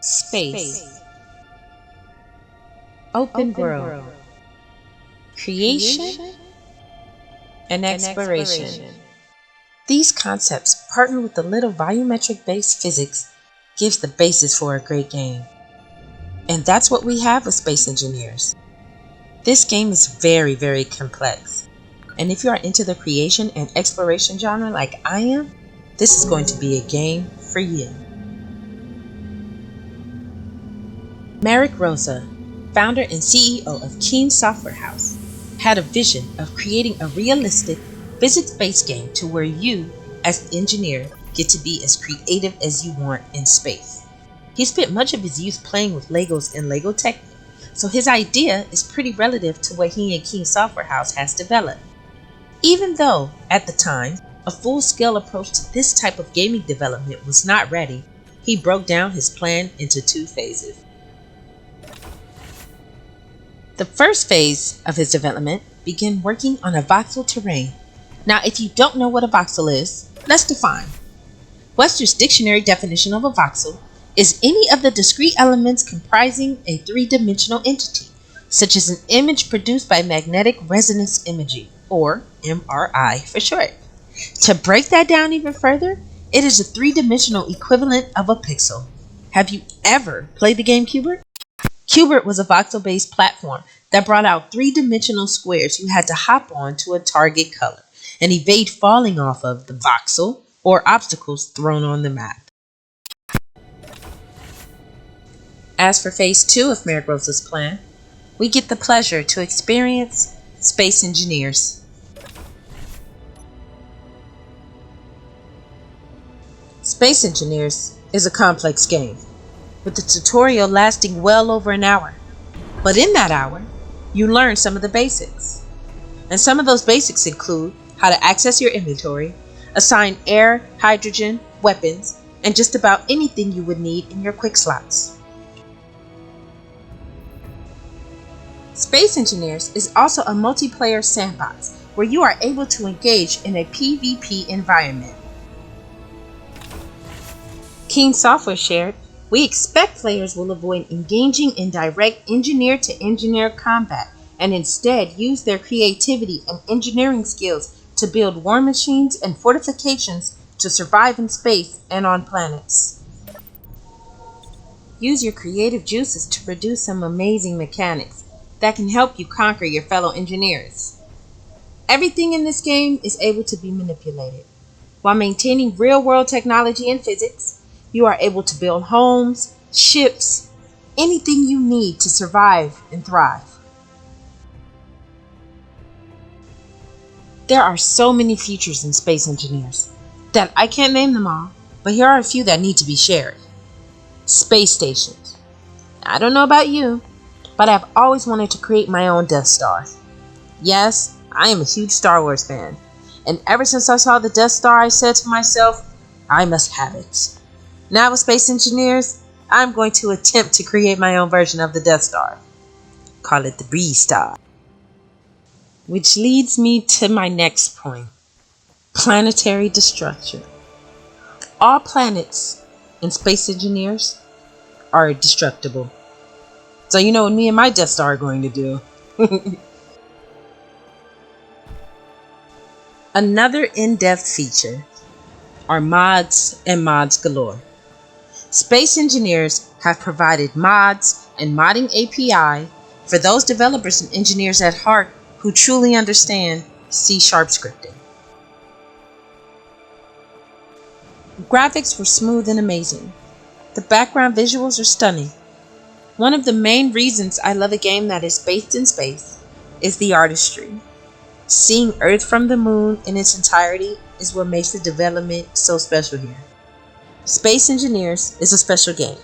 Space, open world, creation, and exploration. These concepts, partnered with a little volumetric-based physics, gives the basis for a great game. And that's what we have with Space Engineers. This game is very, very complex. And if you are into the creation and exploration genre like I am, this is going to be a game for you. Marek Rosa, founder and CEO of Keen Software House, had a vision of creating a realistic, physics-based game to where you, as the engineer, get to be as creative as you want in space. He spent much of his youth playing with Legos and Lego Technic, so his idea is pretty relative to what he and Keen Software House has developed. Even though, at the time, a full-scale approach to this type of gaming development was not ready, he broke down his plan into 2 phases. The first phase of his development began working on a voxel terrain. Now, if you don't know what a voxel is, let's define. Webster's dictionary definition of a voxel is any of the discrete elements comprising a 3-dimensional entity, such as an image produced by magnetic resonance imaging, or MRI for short. To break that down even further, it is a 3-dimensional equivalent of a pixel. Have you ever played the game Qbert? Qbert was a voxel-based platform that brought out 3-dimensional squares you had to hop on to a target color and evade falling off of the voxel or obstacles thrown on the map. As for Phase 2 of Marek Rosa's plan, we get the pleasure to experience Space Engineers. Space Engineers is a complex game, with the tutorial lasting well over an hour. But in that hour, you learn some of the basics. And some of those basics include how to access your inventory, assign air, hydrogen, weapons, and just about anything you would need in your quick slots. Space Engineers is also a multiplayer sandbox where you are able to engage in a PvP environment. Keen Software shared, "We expect players will avoid engaging in direct engineer-to-engineer combat and instead use their creativity and engineering skills to build war machines and fortifications to survive in space and on planets. Use your creative juices to produce some amazing mechanics that can help you conquer your fellow engineers." Everything in this game is able to be manipulated. While maintaining real-world technology and physics, you are able to build homes, ships, anything you need to survive and thrive. There are so many features in Space Engineers that I can't name them all, but here are a few that need to be shared. Space stations. I don't know about you, but I've always wanted to create my own Death Star. Yes, I am a huge Star Wars fan, and ever since I saw the Death Star, I said to myself, I must have it. Now with Space Engineers, I'm going to attempt to create my own version of the Death Star. Call it the Brieze Star. Which leads me to my next point. Planetary destruction. All planets in Space Engineers are destructible. So you know what me and my Death Star are going to do. Another in-depth feature are mods and mods galore. Space Engineers have provided mods and modding API for those developers and engineers at heart who truly understand C# scripting. Graphics were smooth and amazing. The background visuals are stunning. One of the main reasons I love a game that is based in space is the artistry. Seeing Earth from the moon in its entirety is what makes the development so special here. Space Engineers is a special game,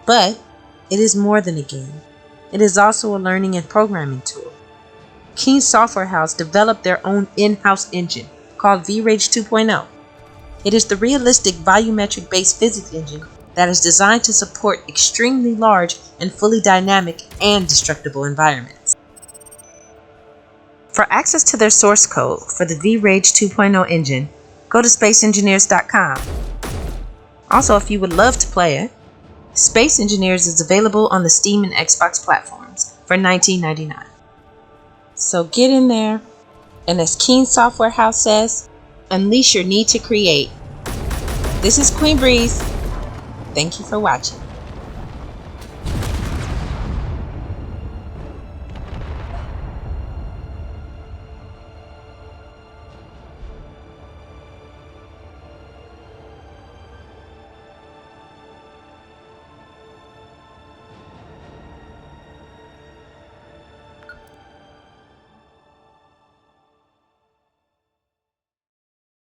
but it is more than a game. It is also a learning and programming tool. Keen Software House developed their own in-house engine called VRage 2.0. It is the realistic volumetric-based physics engine that is designed to support extremely large and fully dynamic and destructible environments. For access to their source code for the VRage 2.0 engine, go to spaceengineers.com. Also, if you would love to play it, Space Engineers is available on the Steam and Xbox platforms for $19.99. So get in there, and as Keen Software House says, unleash your need to create. This is Queen Brieze. Thank you for watching.